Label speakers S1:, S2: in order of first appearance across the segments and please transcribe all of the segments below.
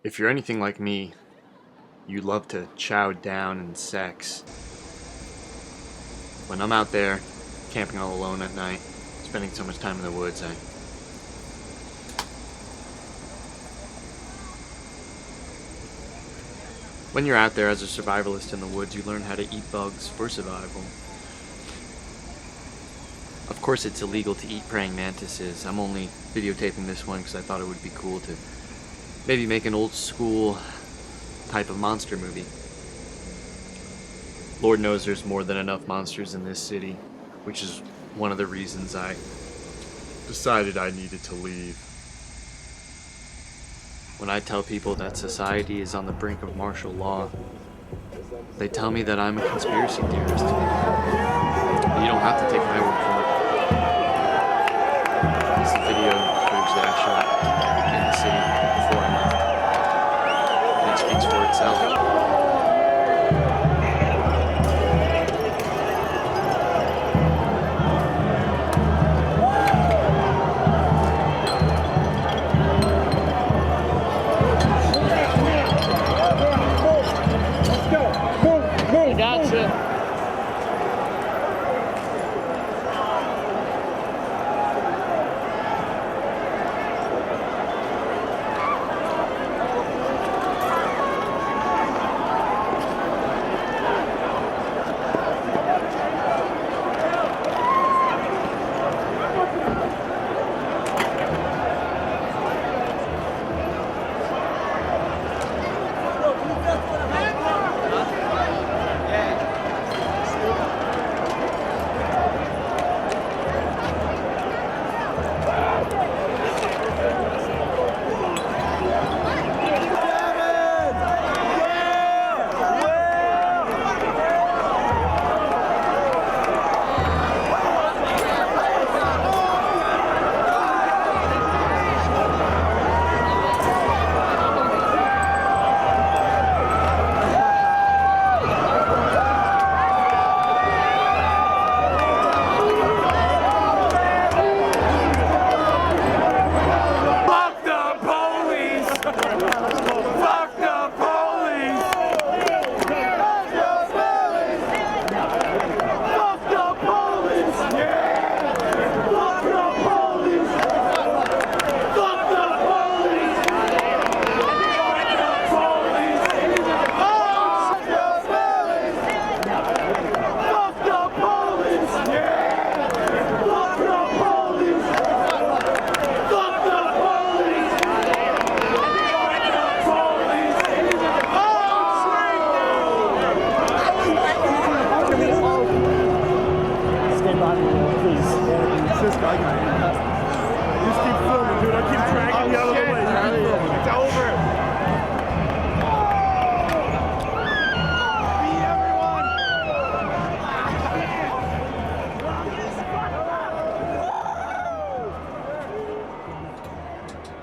S1: If you're anything like me, you love to chow down in sex. When I'm out there, camping all alone at night, spending so much time in the woods, When you're out there as a survivalist in the woods, you learn how to eat bugs for survival. Of course, it's illegal to eat praying mantises. I'm only videotaping this one because I thought it would be cool to maybe make an old school type of monster movie. Lord knows there's more than enough monsters in this city, which is one of the reasons I decided I needed to leave. When I tell people that society is on the brink of martial law, they tell me that I'm a conspiracy theorist. But you don't have to take my word for it. This is a video footage that I shot in the city before I left. And it speaks for itself.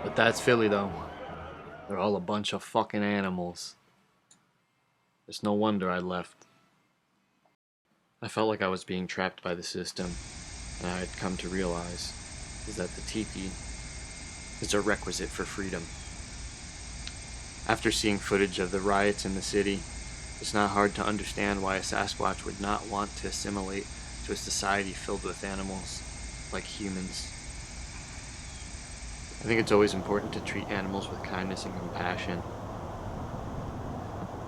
S1: But that's Philly, though. They're all a bunch of fucking animals. It's no wonder I left. I felt like I was being trapped by the system, and I had come to realize is that the teepee is a requisite for freedom. After seeing footage of the riots in the city, it's not hard to understand why a Sasquatch would not want to assimilate to a society filled with animals like humans. I think it's always important to treat animals with kindness and compassion.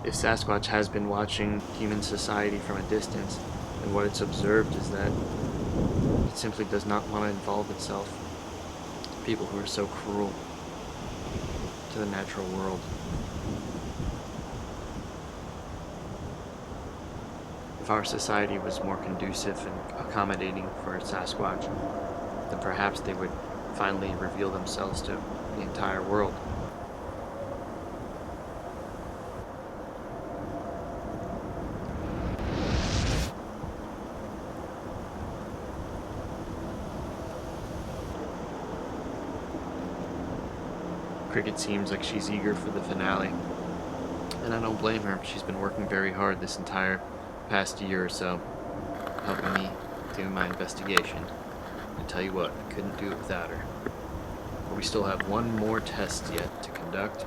S1: If Sasquatch has been watching human society from a distance, then what it's observed is that it simply does not want to involve itself with people who are so cruel to the natural world. If our society was more conducive and accommodating for Sasquatch, then perhaps they would finally reveal themselves to the entire world. Cricket seems like she's eager for the finale, and I don't blame her. She's been working very hard this entire past year or so, helping me do my investigation. I tell you what, I couldn't do it without her. But we still have one more test yet to conduct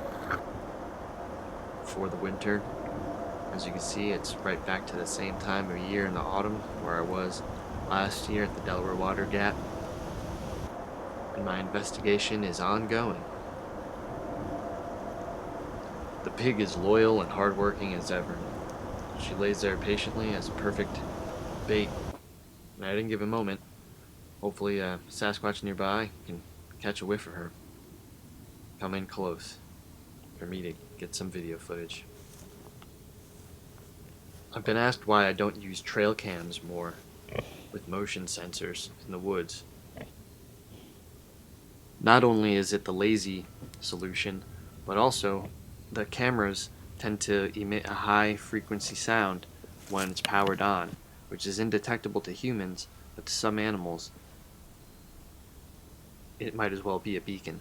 S1: for the winter. As you can see, it's right back to the same time of year in the autumn where I was last year at the Delaware Water Gap, and my investigation is ongoing. The pig is loyal and hardworking as ever. She lays there patiently as a perfect bait, and I didn't give a moment. Hopefully a Sasquatch nearby can catch a whiff of her. Come in close for me to get some video footage. I've been asked why I don't use trail cams more with motion sensors in the woods. Not only is it the lazy solution, but also the cameras tend to emit a high frequency sound when it's powered on, which is indetectable to humans, but to some animals it might as well be a beacon.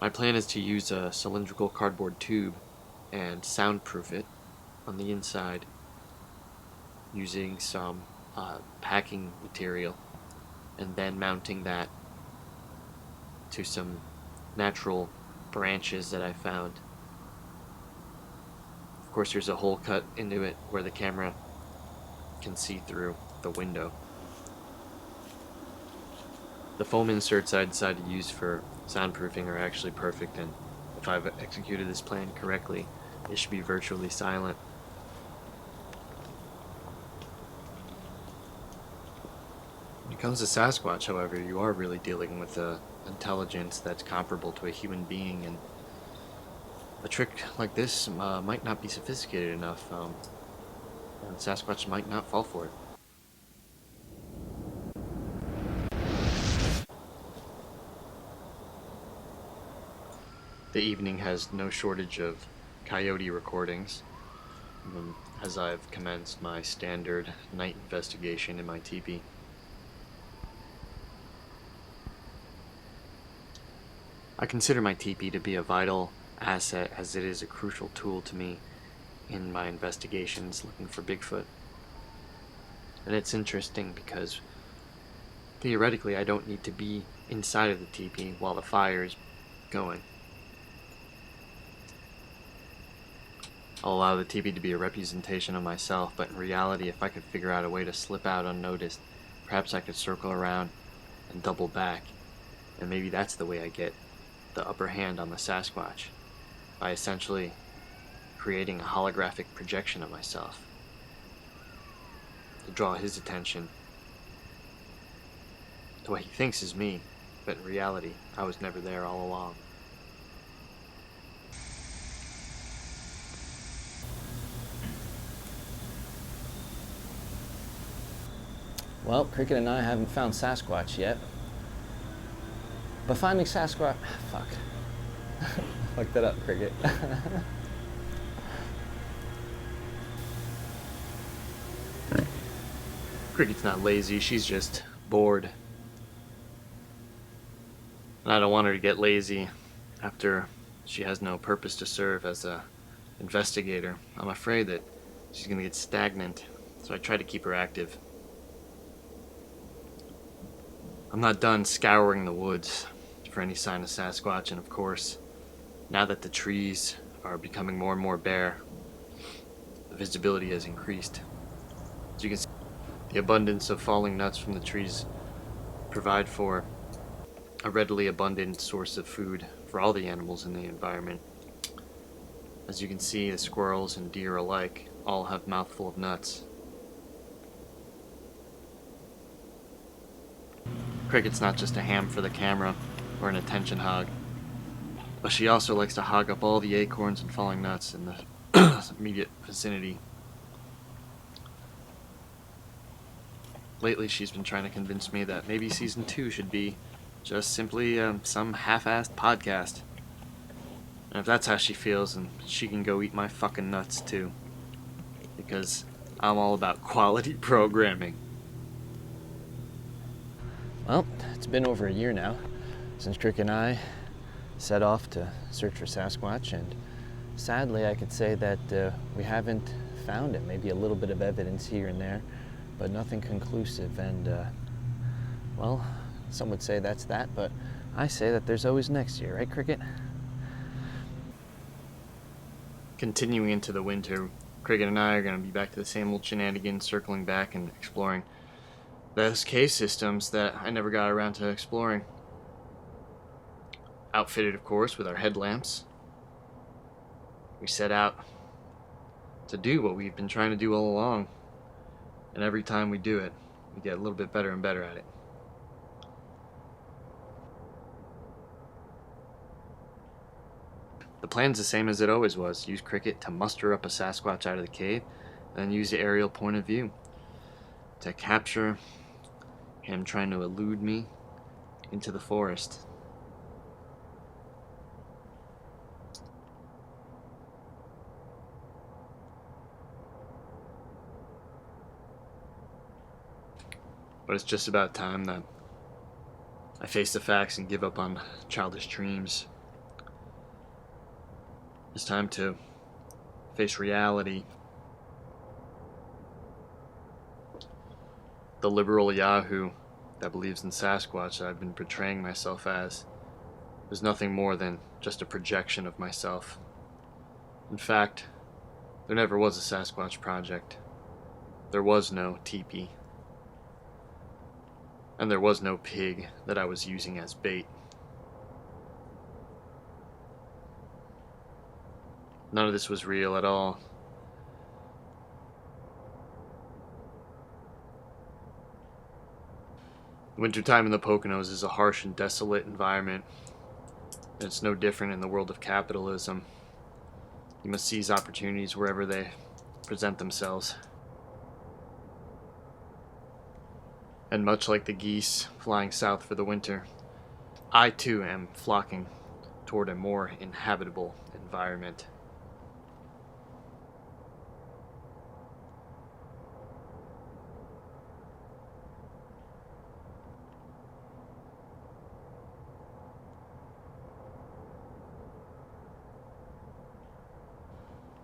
S1: My plan is to use a cylindrical cardboard tube and soundproof it on the inside using some packing material, and then mounting that to some natural branches that I found. Of course, there's a hole cut into it where the camera can see through the window. The foam inserts I decided to use for soundproofing are actually perfect, and if I've executed this plan correctly, it should be virtually silent. When it comes to Sasquatch, however, you are really dealing with an intelligence that's comparable to a human being, and a trick like this might not be sophisticated enough, and Sasquatch might not fall for it. The evening has no shortage of coyote recordings, as I've commenced my standard night investigation in my teepee. I consider my teepee to be a vital asset, as it is a crucial tool to me in my investigations looking for Bigfoot. And it's interesting because theoretically I don't need to be inside of the teepee while the fire is going. I'll allow the teepee to be a representation of myself, but in reality, if I could figure out a way to slip out unnoticed, perhaps I could circle around and double back, and maybe that's the way I get the upper hand on the Sasquatch, by essentially creating a holographic projection of myself to draw his attention to what he thinks is me, but in reality, I was never there all along.
S2: Well, Cricket and I haven't found Sasquatch yet. But finding Sasquatch... Fuck. Fucked that up, Cricket.
S1: Cricket's not lazy, she's just bored. And I don't want her to get lazy after she has no purpose to serve as a investigator. I'm afraid that she's going to get stagnant, so I try to keep her active. I'm not done scouring the woods for any sign of Sasquatch, and of course, now that the trees are becoming more and more bare, the visibility has increased. As you can see, the abundance of falling nuts from the trees provide for a readily abundant source of food for all the animals in the environment. As you can see, the squirrels and deer alike all have mouthful of nuts. Cricket's not just a ham for the camera or an attention hog, but she also likes to hog up all the acorns and falling nuts in the immediate vicinity. Lately, she's been trying to convince me that maybe season 2 should be just simply some half-assed podcast. And if that's how she feels, then she can go eat my fucking nuts too. Because I'm all about quality programming.
S2: Well, it's been over a year now since Cricket and I set off to search for Sasquatch, and sadly I could say that we haven't found it. Maybe a little bit of evidence here and there, but nothing conclusive. And well, some would say that's that, but I say that there's always next year, right, Cricket?
S1: Continuing into the winter, Cricket and I are going to be back to the same old shenanigans, circling back and exploring those cave systems that I never got around to exploring. Outfitted, of course, with our headlamps, we set out to do what we've been trying to do all along. And every time we do it, we get a little bit better and better at it. The plan's the same as it always was. Use Cricket to muster up a Sasquatch out of the cave, and then use the aerial point of view to capture him trying to elude me into the forest. But it's just about time that I face the facts and give up on childish dreams. It's time to face reality. The liberal Yahoo that believes in Sasquatch that I've been portraying myself as is nothing more than just a projection of myself. In fact, there never was a Sasquatch project. There was no teepee. And there was no pig that I was using as bait. None of this was real at all. Wintertime in the Poconos is a harsh and desolate environment. And it's no different in the world of capitalism. You must seize opportunities wherever they present themselves. And much like the geese flying south for the winter, I too am flocking toward a more inhabitable environment.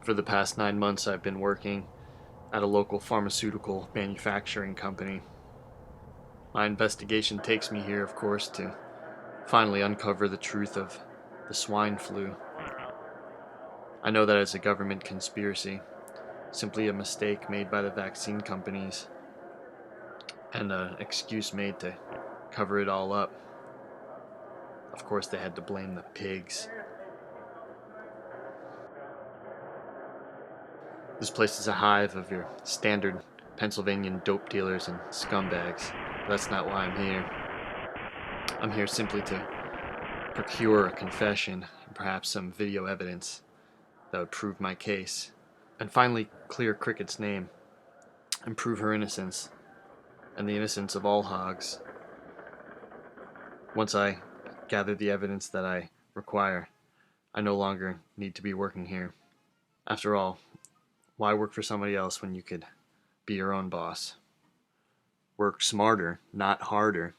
S1: For the past 9 months, I've been working at a local pharmaceutical manufacturing company. My investigation takes me here, of course, to finally uncover the truth of the swine flu. I know that it's a government conspiracy, simply a mistake made by the vaccine companies, and an excuse made to cover it all up. Of course, they had to blame the pigs. This place is a hive of your standard Pennsylvanian dope dealers and scumbags. But that's not why I'm here. I'm here simply to procure a confession and perhaps some video evidence that would prove my case, and finally clear Cricket's name and prove her innocence and the innocence of all hogs. Once I gather the evidence that I require, I no longer need to be working here. After all, why work for somebody else when you could be your own boss? Work smarter, not harder.